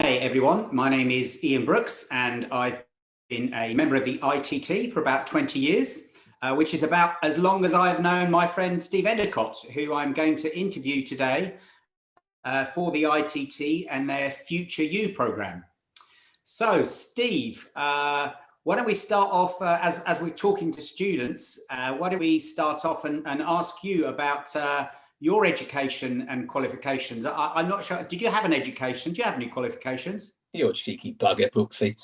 Hey everyone, my name is Ian Brooks and I've been a member of the ITT for about 20 years, which is about as long as I've known my friend Steve Endacott, who I'm going to interview today for the ITT and their Future You program. So Steve, why don't we start off, as we're talking to students, why don't we start off and ask you about your education and qualifications. I'm not sure. Did you have an education? Do you have any qualifications? You're a cheeky bugger, Brooksy.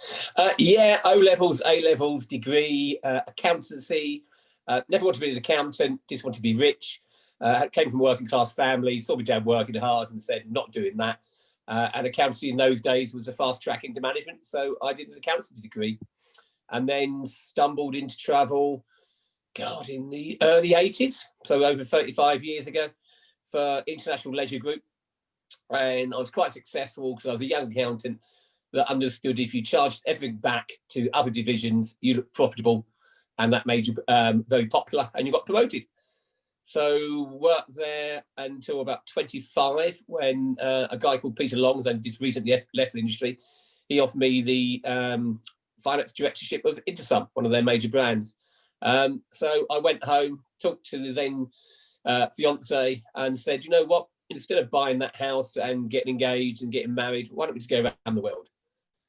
Yeah, O-levels, A-levels, degree, accountancy. Never wanted to be an accountant, just wanted to be rich. Came from a working class family, saw my dad working hard and said, not doing that. And accountancy in those days was a fast track into management. So I did an accountancy degree and then stumbled into travel, God, in the early 80s. So over 35 years ago. For International Leisure Group, and I was quite successful because I was a young accountant that understood if you charged everything back to other divisions, you looked profitable, and that made you very popular, and you got promoted. So worked there until about 25, when a guy called Peter Longs, and just recently left the industry, he offered me the finance directorship of Intersum, one of their major brands. So I went home, talked to the then fiance and said, you know what, instead of buying that house and getting engaged and getting married, why don't we just go around the world?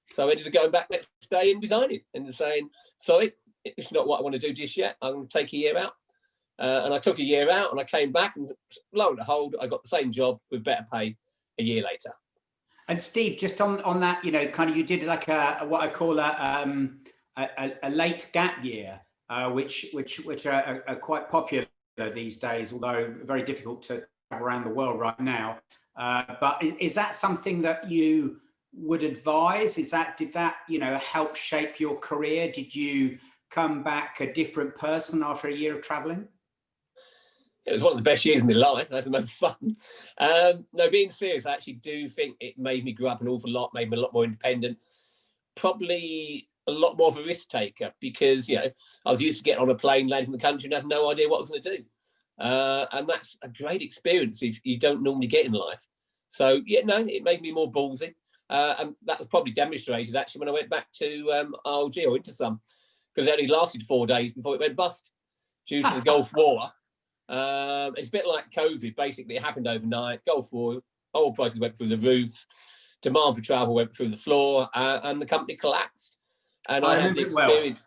So I ended up going back next day and resigning and saying, sorry, it's not what I want to do just yet. I'm going to take a year out. And I took a year out and I came back and lo and behold, I got the same job with better pay a year later. And Steve, just on that, you know, kind of, you did like what I call a late gap year, which are quite popular these days, although very difficult to travel around the world right now. But is that something that you would advise? Did that, you know, help shape your career? Did you come back a different person after a year of traveling? It was one of the best years of my life. I had the most fun. No, being serious, I actually do think it made me grow up an awful lot, made me a lot more independent. Probably a lot more of a risk taker because, you know, I was used to getting on a plane, landing in the country and had no idea what I was going to do. And that's a great experience if you don't normally get in life. So, yeah, no, it made me more ballsy. And that was probably demonstrated actually when I went back to RLG or Intersum, because it only lasted 4 days before it went bust due to the Gulf War. It's a bit like COVID. Basically, it happened overnight. Gulf War, oil prices went through the roof. Demand for travel went through the floor, and the company collapsed. And I had the experience.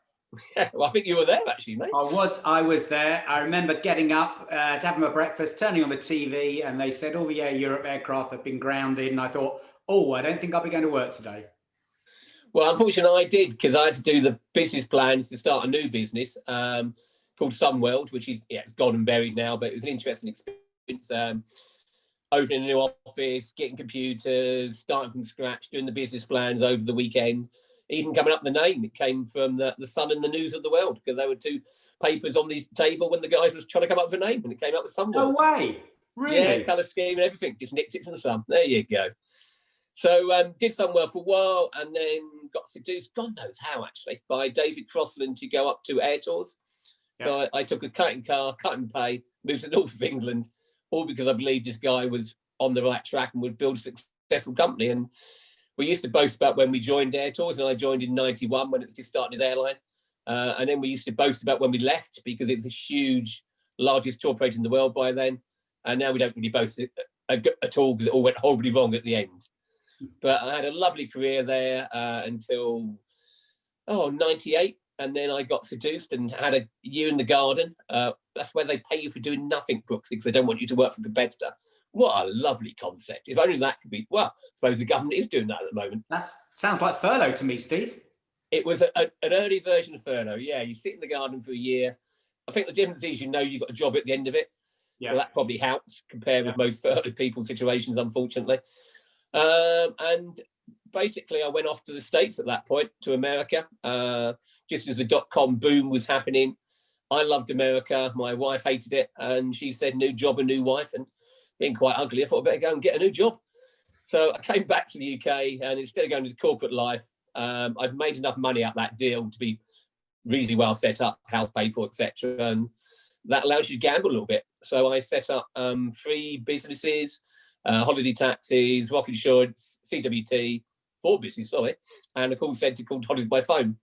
Well. Well, I think you were there actually, mate. I was there. I remember getting up to have my breakfast, turning on the TV, and they said all the Air Europe aircraft have been grounded. And I thought, oh, I don't think I'll be going to work today. Well, unfortunately, I did, because I had to do the business plans to start a new business called Sunworld, which is, yeah, it's gone and buried now, but it was an interesting experience. Opening a new office, getting computers, starting from scratch, doing the business plans over the weekend, even coming up with the name. It came from the Sun and the News of the World, because there were two papers on the table when the guys was trying to come up with a name, and it came up with Sunworld. No way, really? Yeah, colour scheme and everything, just nicked it from the Sun. There you go. So did Sunworld for a while, and then got seduced, God knows how actually, by David Crossland to go up to Air Tours. Yeah. So I took a cutting car, cut and pay, moved to the north of England, all because I believed this guy was on the right track and would build a successful company. And we used to boast about when we joined Air Tours, and I joined in 91 when it was just starting his airline. And then we used to boast about when we left, because it was a huge, largest tour operator in the world by then. And now we don't really boast it at all, because it all went horribly wrong at the end. But I had a lovely career there until 98. And then I got seduced and had a year in the garden. That's where they pay you for doing nothing, Brooks, because they don't want you to work for a competitor. What a lovely concept. If only that could be, well, I suppose the government is doing that at the moment. That sounds like furlough to me, Steve. It was an early version of furlough. Yeah, you sit in the garden for a year. I think the difference is, you know, you've got a job at the end of it. Yeah. So that probably helps compared with most furlough people's situations, unfortunately. And basically, I went off to the States at that point, to America, just as the dot-com boom was happening. I loved America. My wife hated it. And she said, new job, a new wife. And being quite ugly, I thought I'd better go and get a new job. So I came back to the UK, and instead of going to corporate life, I'd made enough money out that deal to be reasonably well set up, house paid for, etc. And that allows you to gamble a little bit. So I set up 3 businesses, holiday taxis, rock insurance, CWT, 4 businesses, sorry, and a call centre called Holidays by Phone,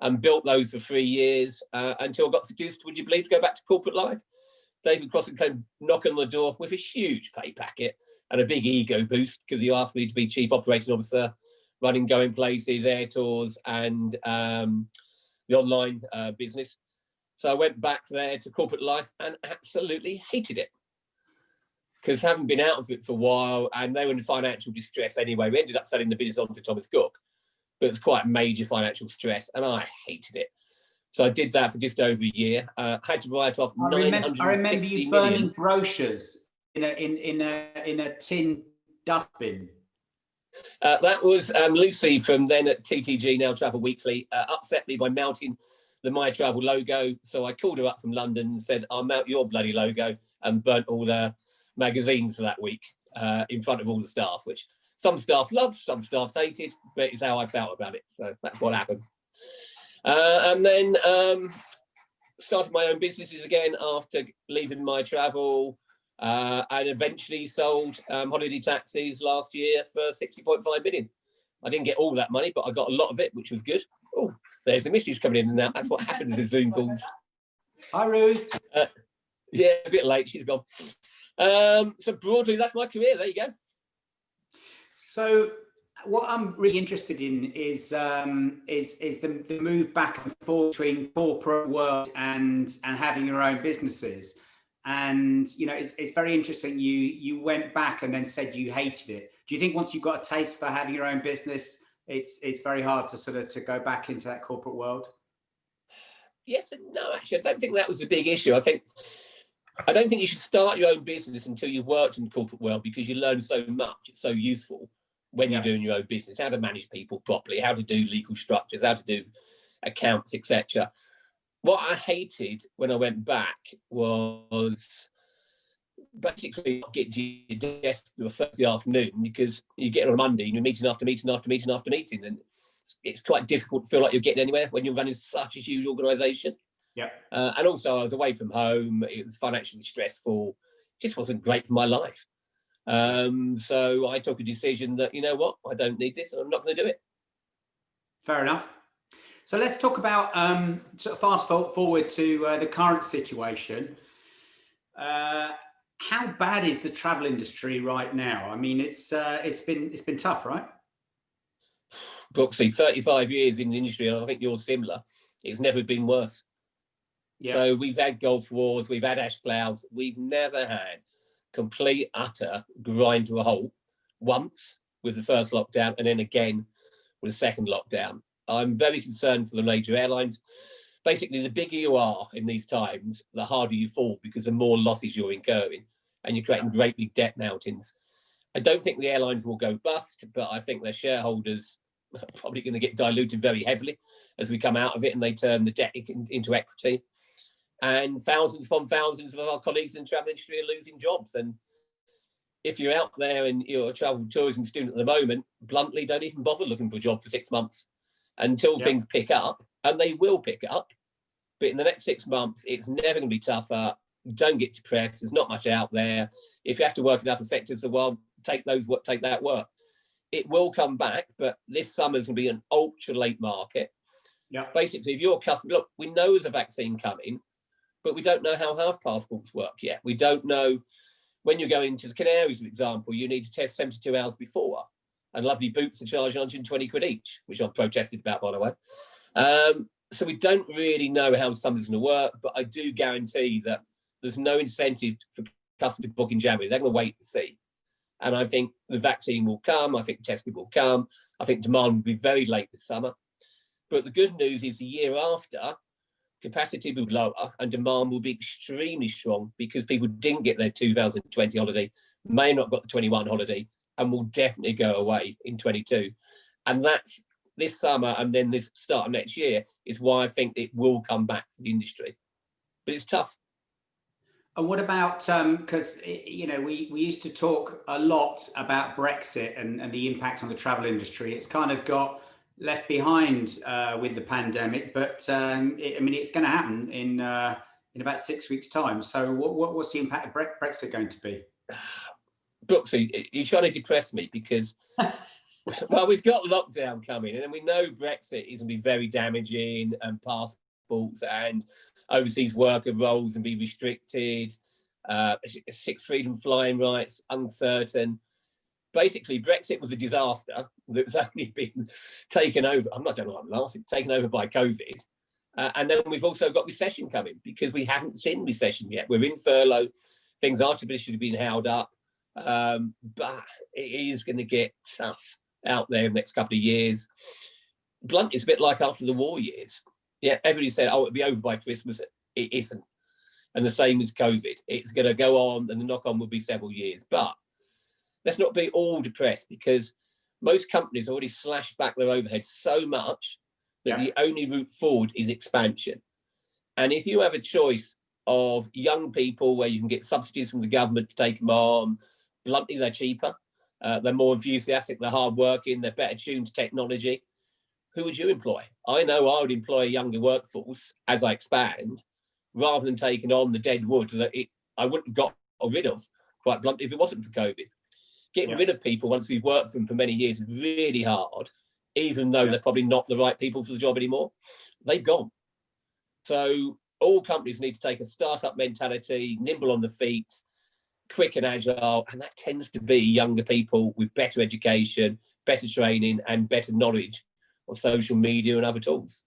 and built those for 3 years until I got seduced, would you believe, to go back to corporate life. David Crossan came knocking on the door with a huge pay packet and a big ego boost because he asked me to be chief operating officer, running Going Places, air tours, and the online business. So I went back there to corporate life and absolutely hated it, because having been out of it for a while, and they were in financial distress anyway, we ended up selling the business on to Thomas Cook, but it was quite major financial stress, and I hated it. So I did that for just over a year. Had to write off I remember you burning brochures in a tin dustbin. That was Lucy from then at TTG, now Travel Weekly, upset me by mounting the My Travel logo. So I called her up from London and said, I'll mount your bloody logo, and burnt all the magazines for that week in front of all the staff, which some staff loved, some staff hated, but it's how I felt about it. So that's what happened. And then started my own businesses again after leaving My Travel, and eventually sold holiday taxis last year for 60.5 million. I didn't get all that money, but I got a lot of it, which was good. Oh, there's the mysteries coming in and out. That's what happens with Zoom calls. Hi, Ruth. Yeah, a bit late. She's gone. So broadly, that's my career. There you go. So what I'm really interested in is the move back and forth between corporate world and having your own businesses. And it's very interesting. You went back and then said you hated it. Do you think once you've got a taste for having your own business, it's very hard to go back into that corporate world? Yes and no, actually. I don't think that was a big issue. I don't think you should start your own business until you've worked in the corporate world, because you learn so much. It's so useful when you're doing your own business, how to manage people properly, how to do legal structures, how to do accounts, etc. What I hated when I went back was basically not getting to your desk on a Thursday afternoon, because you get on a Monday and you're meeting after meeting after meeting after meeting, and it's quite difficult to feel like you're getting anywhere when you're running such a huge organisation. Yeah. And also I was away from home. It was financially stressful. It just wasn't great for my life. So I took a decision that, you know what, I don't need this and I'm not going to do it. Fair enough. So let's talk about sort of fast forward to the current situation. How bad is the travel industry right now? I mean, it's been tough, right? Brooksy, 35 years in the industry, and I think you're similar. It's never been worse. Yeah. So we've had Gulf Wars, we've had ash clouds, we've never had complete, utter grind to a halt. Once with the first lockdown, and then again with the second lockdown. I'm very concerned for the major airlines. Basically, the bigger you are in these times, the harder you fall, because the more losses you're incurring, and you're creating great big debt mountains. I don't think the airlines will go bust, but I think their shareholders are probably going to get diluted very heavily as we come out of it and they turn the debt into equity. And thousands upon thousands of our colleagues in the travel industry are losing jobs. And if you're out there and you're a travel tourism student at the moment, bluntly, don't even bother looking for a job for 6 months until things pick up, and they will pick up. But in the next 6 months, it's never going to be tougher. Don't get depressed. There's not much out there. If you have to work in other sectors of the world, take that work. It will come back, but this summer is going to be an ultra late market. Yeah. Basically, if you're a customer, look, we know there's a vaccine coming, but we don't know how health passports work yet. We don't know. When you're going to the Canaries, for example, you need to test 72 hours before, and lovely boots are charging 120 quid each, which I've protested about, by the way. So we don't really know how summer's going to work, but I do guarantee that there's no incentive for customers to book in January. They're going to wait and see. And I think the vaccine will come. I think testing will come. I think demand will be very late this summer. But the good news is the year after, capacity will be lower and demand will be extremely strong, because people didn't get their 2020 holiday, may not got the 21 holiday, and will definitely go away in 22. And that's this summer, and then this start of next year is why I think it will come back to the industry. But it's tough. And what about, because, we used to talk a lot about Brexit and the impact on the travel industry. It's kind of got left behind with the pandemic, but it's going to happen in about 6 weeks' time. So what's the impact of Brexit going to be? Brooksy, you're trying to depress me, because Well, we've got lockdown coming, and we know Brexit is going to be very damaging, and passports and overseas worker roles and be restricted. Sixth freedom flying rights uncertain. Basically, Brexit was a disaster that's only been taken over. I don't know why I'm laughing. Taken over by COVID, and then we've also got recession coming because we haven't seen recession yet. We're in furlough. Things are traditionally being held up, but it is going to get tough out there in the next couple of years. Blunt, it's a bit like after the war years. Yeah, everybody said, "Oh, it'll be over by Christmas." It isn't, and the same as COVID. It's going to go on, and the knock-on will be several years. But let's not be all depressed because most companies already slashed back their overhead so much that the only route forward is expansion. And if you have a choice of young people where you can get subsidies from the government to take them on, bluntly, they're cheaper, they're more enthusiastic, they're hardworking, they're better tuned to technology. Who would you employ? I know I would employ a younger workforce as I expand, rather than taking on the dead wood that I wouldn't have got rid of, quite bluntly, if it wasn't for COVID. Getting rid of people once we've worked for them for many years is really hard, even though they're probably not the right people for the job anymore. They've gone. So all companies need to take a startup mentality, nimble on the feet, quick and agile, and that tends to be younger people with better education, better training, and better knowledge of social media and other tools.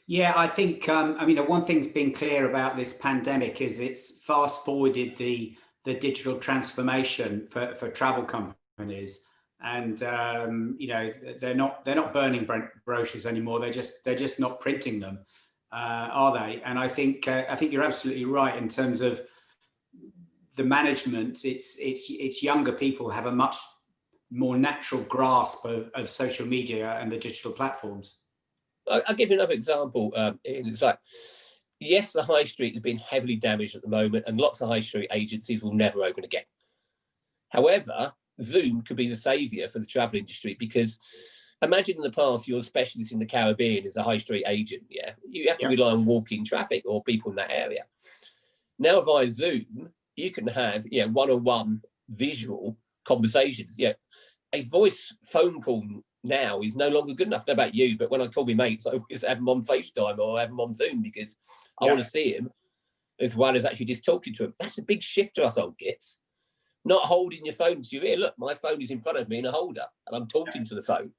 Yeah, I think, one thing's been clear about this pandemic is it's fast forwarded the digital transformation for travel companies. And, they're not burning brochures anymore. They're just not printing them, are they? And I think you're absolutely right in terms of the management. It's younger people have a much more natural grasp of social media and the digital platforms. I'll give you another example. It's like, yes, the high street has been heavily damaged at the moment, and lots of high street agencies will never open again. However, Zoom could be the saviour for the travel industry, because imagine in the past you're a specialist in the Caribbean as a high street agent. Yeah, you have to rely on walking traffic or people in that area. Now via Zoom, you can have one-on-one visual conversations. Yeah, a voice phone call now is no longer good enough. I don't know about you, but when I call my mates, I always have them on FaceTime or have them on Zoom because I want to see him as well as actually just talking to him. That's a big shift to us old gits. Not holding your phone to your ear. Look, my phone is in front of me in a holder and I'm talking to the phone.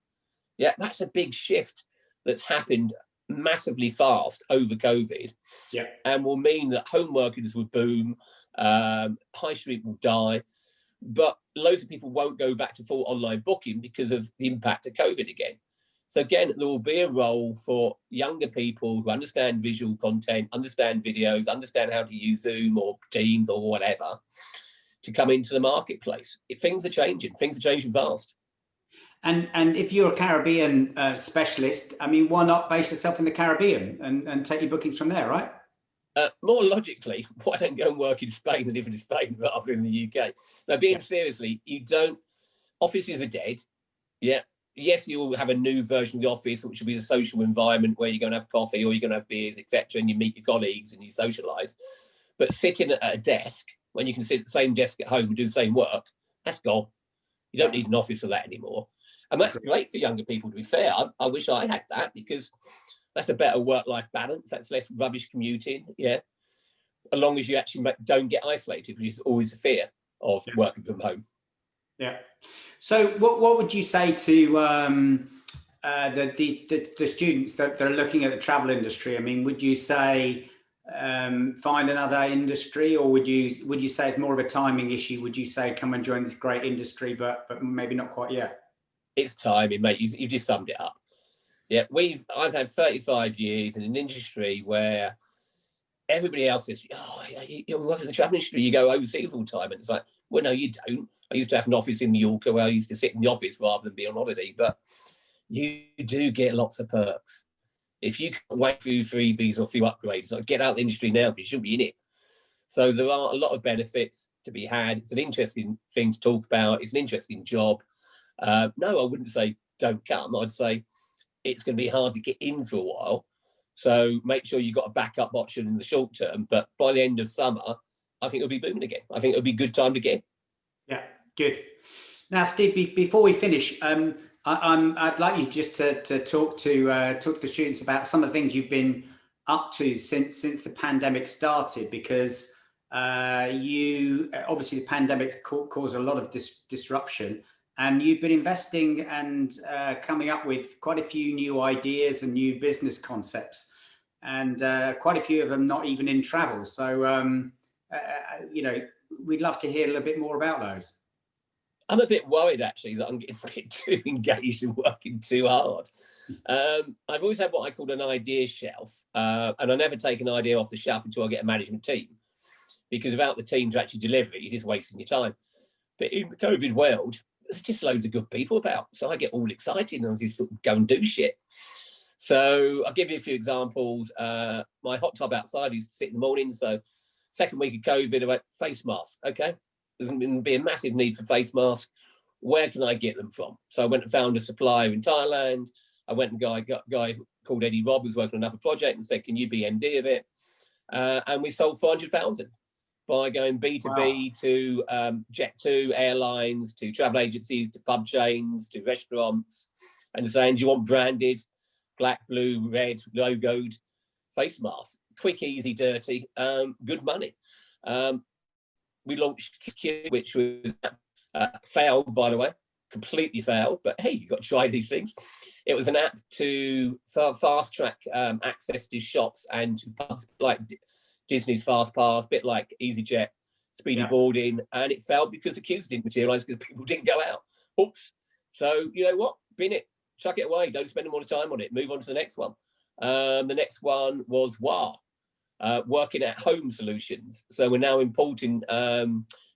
Yeah, that's a big shift that's happened massively fast over COVID. Yeah, and will mean that home workers will boom, high street will die, but loads of people won't go back to full online booking because of the impact of COVID again. So again, there will be a role for younger people who understand visual content, understand videos, understand how to use Zoom or Teams or whatever to come into the marketplace. Things are changing fast. And if you're a Caribbean specialist, why not base yourself in the Caribbean and take your bookings from there, right? More logically, why don't go and work in Spain and live in Spain rather than the UK? Now, being seriously, offices are dead. Yeah. Yes, you'll have a new version of the office, which will be the social environment where you're going to have coffee or you're going to have beers, etc., and you meet your colleagues and you socialise. But sitting at a desk when you can sit at the same desk at home and do the same work, that's gone. You don't need an office for that anymore. And that's great for younger people, to be fair. I wish I had that, because that's a better work-life balance. That's less rubbish commuting, as long as you actually don't get isolated, which is always a fear of working from home. Yeah. So what would you say to the students that are looking at the travel industry? Would you say find another industry, or would you say it's more of a timing issue? Would you say come and join this great industry, but maybe not quite yet? It's timing, mate. You just summed it up. Yeah, I've had 35 years in an industry where everybody else says, you work in the travel industry, you go overseas all the time. And it's like, well, no, you don't. I used to have an office in Mallorca where I used to sit in the office rather than be on holiday. But you do get lots of perks. If you can wait for freebies or a few upgrades, get out of the industry now because you shouldn't be in it. So there are a lot of benefits to be had. It's an interesting thing to talk about. It's an interesting job. No, I wouldn't say don't come. I'd say it's going to be hard to get in for a while. So make sure you've got a backup option in the short term. But by the end of summer, I think it'll be booming again. I think it'll be a good time to get in. Yeah, good. Now, Steve, before we finish, I'd like you just to talk to the students about some of the things you've been up to since the pandemic started, because you obviously the pandemic caused a lot of disruption, and you've been investing and coming up with quite a few new ideas and new business concepts, and quite a few of them not even in travel. So, we'd love to hear a little bit more about those. I'm a bit worried, actually, that I'm getting a bit too engaged and working too hard. I've always had what I call an idea shelf, and I never take an idea off the shelf until I get a management team, because without the team to actually deliver it, you're just wasting your time. But in the COVID world, there's just loads of good people about, so I get all excited and I just sort of go and do shit. So I'll give you a few examples. My hot tub outside used to sit in the morning, so second week of COVID, I went, face mask, okay? There's going to be a massive need for face masks. Where can I get them from? So I went and found a supplier in Thailand. I went and got a guy called Eddie Robb, who's working on another project, and said, can you be MD of it? And we sold 400,000 by going B2B. Wow. To Jet2, airlines, to travel agencies, to pub chains, to restaurants, and saying, do you want branded, black, blue, red, logoed face masks? Quick, easy, dirty, good money. We launched Q, which was failed, by the way, completely failed. But hey, you've got to try these things. It was an app to fast track access to shops and to pubs, like Disney's Fast Pass, a bit like EasyJet, speedy boarding. And it failed because the queues didn't materialise because people didn't go out. Oops. So you know what? Bin it, chuck it away. Don't spend more time on it. Move on to the next one. The next one was WAR. Working at home solutions. So we're now importing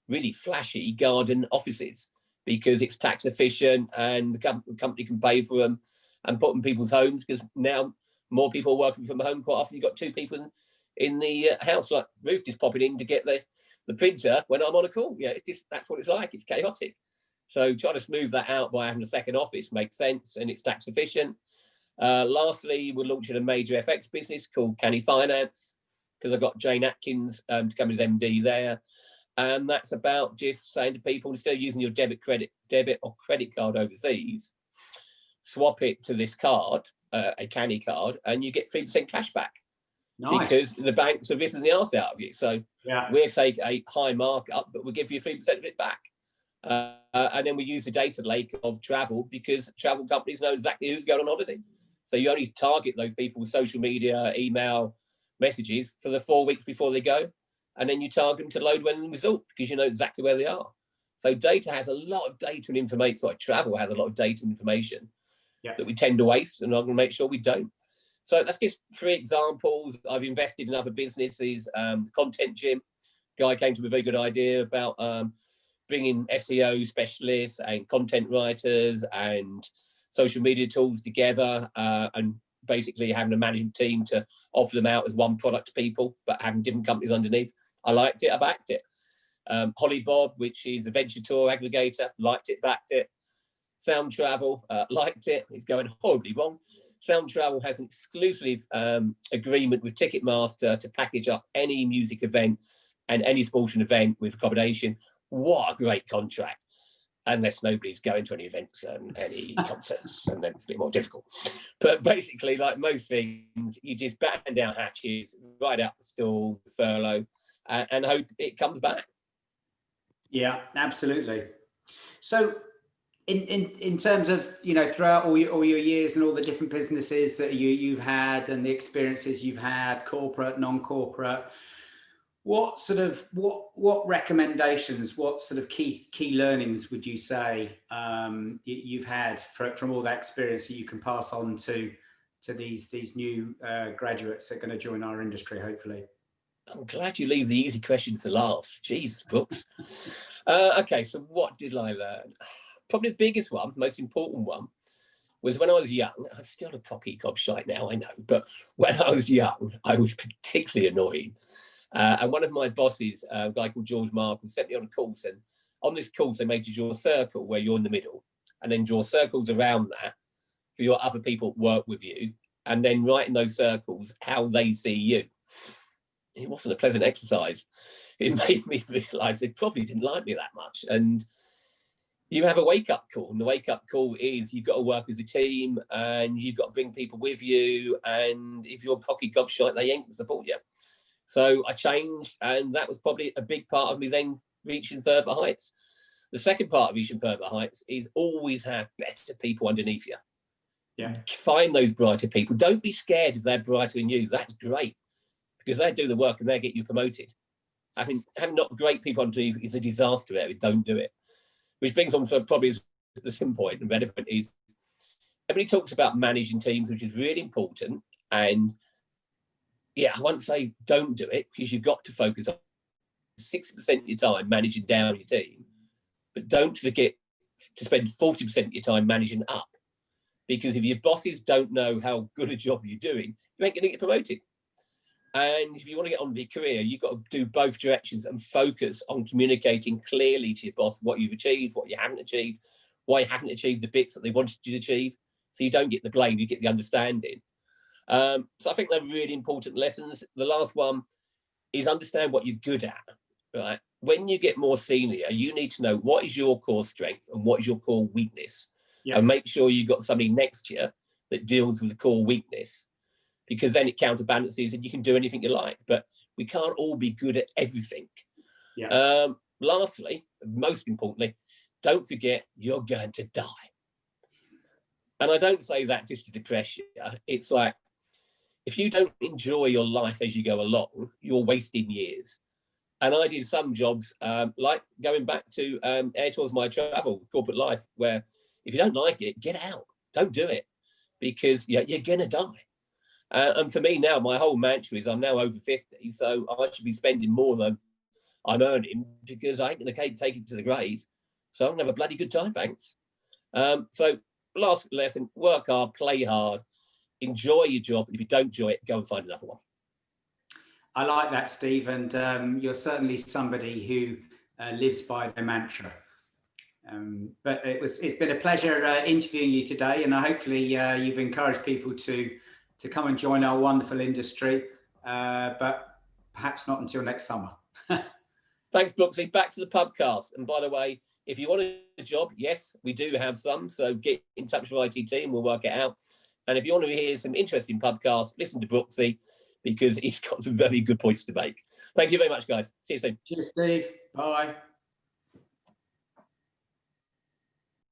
really flashy garden offices because it's tax efficient and the company can pay for them and put them in people's homes, because now more people are working from home. Quite often you've got two people in the house, like Ruth just popping in to get the printer when I'm on a call. Yeah, that's what it's like. It's chaotic. So trying to smooth that out by having a second office makes sense, and it's tax efficient. Lastly, we're launching a major FX business called Canny Finance, because I got Jane Atkins to come as MD there. And that's about just saying to people, instead of using your debit or credit card overseas, swap it to this card, a Canny card, and you get 3% cash back. Nice. Because the banks are ripping the arse out of you. So we'll take a high markup, but we'll give you 3% of it back. And then we use the data lake of travel, because travel companies know exactly who's going on holiday. So you only target those people with social media, email, messages for the 4 weeks before they go, and then you target them to load when they result, because you know exactly where they are. So data has a lot of data and information. So like travel has a lot of data and information that we tend to waste, and I'm going to make sure we don't. So that's just 3 examples. I've invested in other businesses. Content Gym guy came to a very good idea about bringing SEO specialists and content writers and social media tools together, and basically having a management team to offer them out as one product to people, but having different companies underneath. I liked it, I backed it. Holly Bob, which is a venture tour aggregator, liked it, backed it. Sound Travel, liked it. It's going horribly wrong. Sound Travel has an exclusive agreement with Ticketmaster to package up any music event and any sporting event with accommodation. What a great contract. Unless nobody's going to any events and any concerts, and then it's a bit more difficult. But basically, like most things, you just batten down hatches, ride out the stall, furlough, and hope it comes back. Yeah, absolutely. So in terms of, throughout all your years and all the different businesses that you've had and the experiences you've had, corporate, non-corporate, what recommendations, what sort of key learnings would you say you've had from all that experience that you can pass on to these new graduates that are going to join our industry, hopefully? I'm glad you leave the easy questions to last. Jesus, Brooks. Okay, so what did I learn? Probably the biggest one, most important one, was when I was young. I'm still a cocky gobshite now, I know, but when I was young, I was particularly annoying. And one of my bosses, a guy called George Markham, sent me on a course. And on this course, they made you draw a circle where you're in the middle, and then draw circles around that for your other people that work with you, and then write in those circles how they see you. It wasn't a pleasant exercise. It made me realise they probably didn't like me that much. And you have a wake-up call, and the wake-up call is you've got to work as a team, and you've got to bring people with you, and if you're cocky gobshite, they ain't going to support you. So I changed, and that was probably a big part of me then reaching further heights. The second part of reaching further heights is always have better people underneath you. Yeah. Find those brighter people. Don't be scared if they're brighter than you. That's great, because they do the work and they get you promoted. I mean, having not great people underneath is a disaster area. Don't do it. Which brings on to probably the second point and relevant is everybody talks about managing teams, which is really important. And yeah, I won't say don't do it, because you've got to focus on 60% of your time managing down your team, but don't forget to spend 40% of your time managing up. Because if your bosses don't know how good a job you're doing, you ain't going to get promoted. And if you want to get on with your career, you've got to do both directions and focus on communicating clearly to your boss what you've achieved, what you haven't achieved, why you haven't achieved the bits that they wanted you to achieve. So you don't get the blame, you get the understanding. So I think they're really important lessons. The last one is understand what you're good at. Right? When you get more senior, you need to know what is your core strength and what is your core weakness. Yeah. And make sure you've got somebody next to you that deals with the core weakness, because then it counterbalances and you can do anything you like. But we can't all be good at everything. Yeah. Lastly, most importantly, don't forget you're going to die. And I don't say that just to depress you. It's like, if you don't enjoy your life as you go along, you're wasting years. And I did some jobs, like going back to Air Tours My Travel, corporate life, where if you don't like it, get out. Don't do it, because you're going to die. And for me now, my whole mantra is I'm now over 50, so I should be spending more than I'm earning, because I ain't going to take it to the grave. So I'm going to have a bloody good time, thanks. So last lesson, work hard, play hard, enjoy your job. And if you don't enjoy it, go and find another one. I like that, Steve, and you're certainly somebody who lives by the mantra. But it's been a pleasure interviewing you today, and hopefully you've encouraged people to come and join our wonderful industry, but perhaps not until next summer. Thanks, Brooksy. Back to the podcast. And by the way, if you want a job, yes, we do have some. So get in touch with ITT and we'll work it out. And if you want to hear some interesting podcasts, listen to Brooksy, because he's got some very good points to make. Thank you very much, guys. See you soon. Cheers, Steve. Bye.